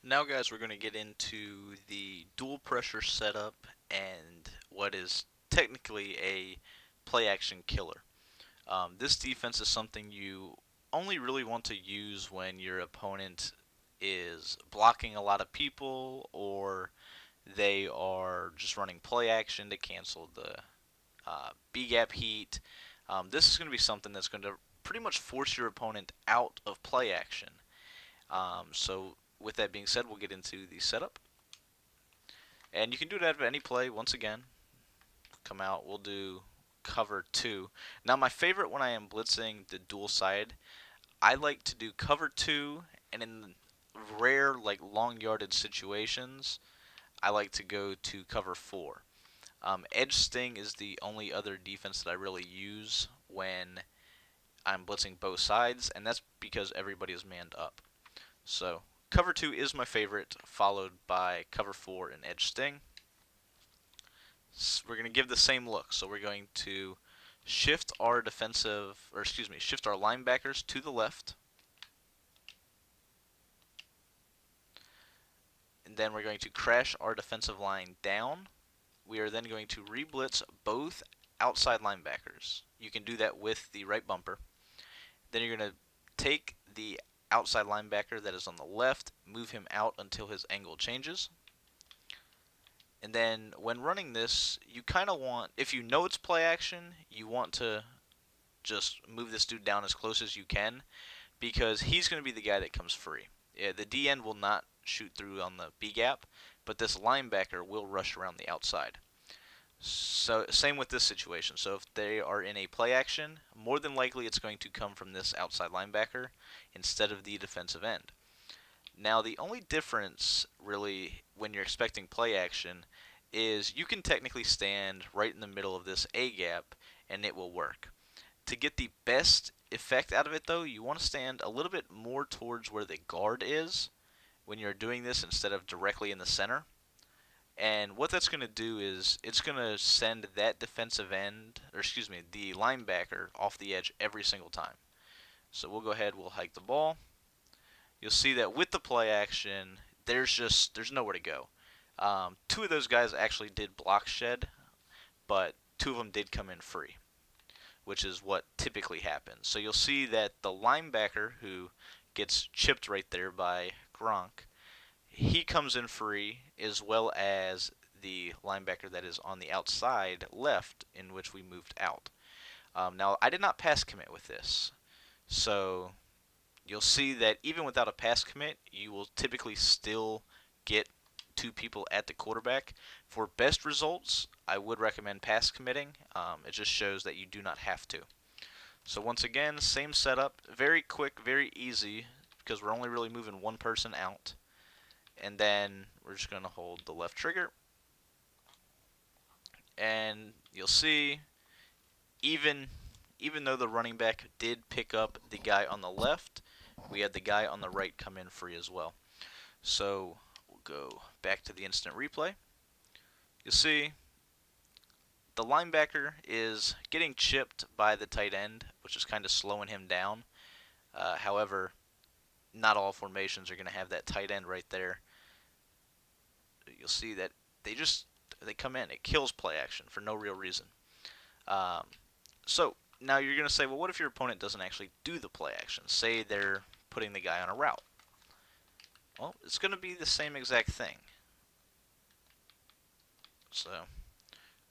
Now guys, we're going to get into the dual pressure setup and what is technically a play action killer. This defense is something you only really want to use when your opponent is blocking a lot of people or they are just running play action to cancel the B gap heat. This is going to be something that's going to pretty much force your opponent out of play action. So with that being said, we'll get into the setup. And you can do that at any play. Once again, come out, we'll do cover 2. Now my favorite when I am blitzing the dual side, I like to do cover 2, and in rare like long yarded situations, I like to go to cover 4. Edge sting is the only other defense that I really use when I'm blitzing both sides, and that's because everybody is manned up. So cover 2 is my favorite, followed by cover 4 and edge sting. We're going to give the same look. So we're going to shift our shift our linebackers to the left. And then we're going to crash our defensive line down. We are then going to re-blitz both outside linebackers. You can do that with the right bumper. Then you're going to take the outside linebacker that is on the left, move him out until his angle changes. And then when running this, you kind of want, if you know it's play action, you want to just move this dude down as close as you can because he's going to be the guy that comes free. Yeah, the D end will not shoot through on the B gap, but this linebacker will rush around the outside. So same with this situation. So if they are in a play action, more than likely it's going to come from this outside linebacker instead of the defensive end. Now the only difference really when you're expecting play action is you can technically stand right in the middle of this A gap and it will work. To get the best effect out of it though, you want to stand a little bit more towards where the guard is when you're doing this instead of directly in the center. And what that's going to do is it's going to send that defensive end, or excuse me, the linebacker off the edge every single time. So we'll go ahead, we'll hike the ball. You'll see that with the play action, there's nowhere to go. Two of those guys actually did block shed, but two of them did come in free, which is what typically happens. So you'll see that the linebacker who gets chipped right there by Gronk, he comes in free, as well as the linebacker that is on the outside left, in which we moved out. Now, I did not pass commit with this, so you'll see that even without a pass commit, you will typically still get two people at the quarterback. For best results, I would recommend pass committing. It just shows that you do not have to. So once again, same setup, very quick, very easy, because we're only really moving one person out. And then we're just going to hold the left trigger. And you'll see, even though the running back did pick up the guy on the left, we had the guy on the right come in free as well. So we'll go back to the instant replay. You'll see the linebacker is getting chipped by the tight end, which is kind of slowing him down. However, not all formations are going to have that tight end right there. You'll see that they come in. It kills play action for no real reason. Um, so now you're going to say, well, what if your opponent doesn't actually do the play action? Say they're putting the guy on a route. Well, it's going to be the same exact thing. So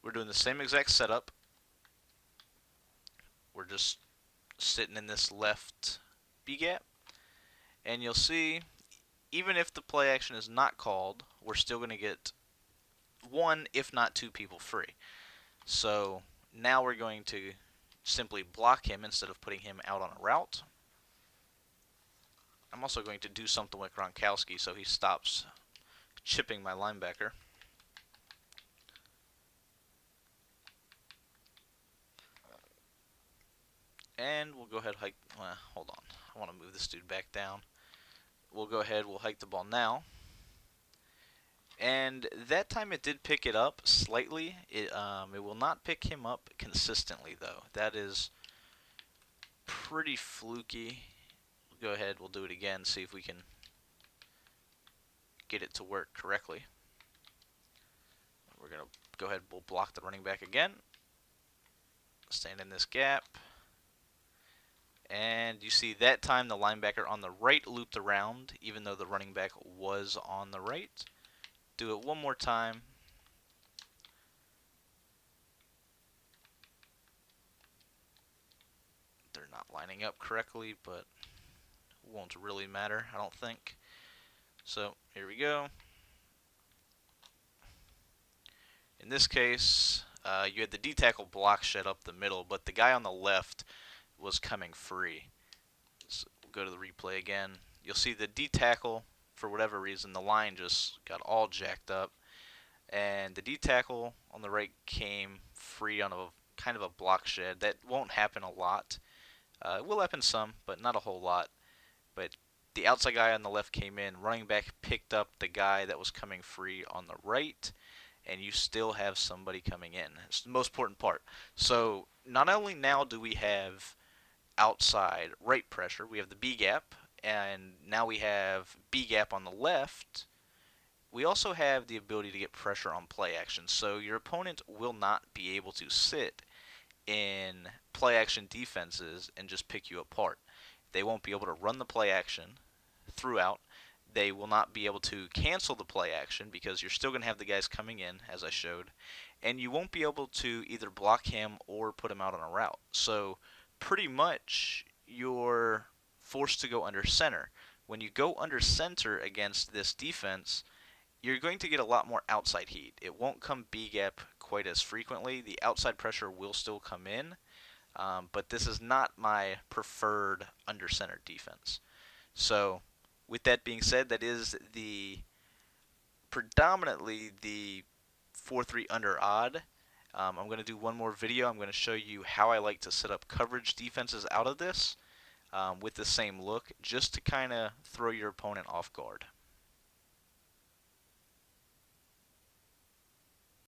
we're doing the same exact setup. We're just sitting in this left B gap. And you'll see, even if the play action is not called, we're still going to get one, if not two people free. So now we're going to simply block him instead of putting him out on a route. I'm also going to do something with Gronkowski so he stops chipping my linebacker. And we'll go ahead and hike. Hold on. I want to move this dude back down. We'll go ahead. We'll hike the ball now. And that time it did pick it up slightly. It will not pick him up consistently, though. That is pretty fluky. We'll go ahead. We'll do it again. See if we can get it to work correctly. We're going to go ahead and we'll block the running back again. Stand in this gap. And you see that time the linebacker on the right looped around, even though the running back was on the right. Do it one more time. They're not lining up correctly, but won't really matter, I don't think. So here we go. In this case, you had the D tackle block shed up the middle, but the guy on the left was coming free. So we'll go to the replay again. You'll see the D tackle, for whatever reason, the line just got all jacked up, and the D tackle on the right came free on a kind of a block shed. That won't happen a lot. It will happen some, but not a whole lot. But the outside guy on the left came in. Running back picked up the guy that was coming free on the right, and you still have somebody coming in. It's the most important part. So not only now do we have outside right pressure, we have the B gap, and now we have B gap on the left. We also have the ability to get pressure on play action. So your opponent will not be able to sit in play action defenses and just pick you apart. They won't be able to run the play action throughout. They will not be able to cancel the play action because you're still going to have the guys coming in, as I showed, and you won't be able to either block him or put him out on a route. So pretty much you're forced to go under center. When you go under center against this defense, you're going to get a lot more outside heat. It won't come B gap quite as frequently. The outside pressure will still come in, but this is not my preferred under center defense. So with that being said, that is the predominantly the 4-3 under odd. I'm going to do one more video. I'm going to show you how I like to set up coverage defenses out of this with the same look, just to kind of throw your opponent off guard.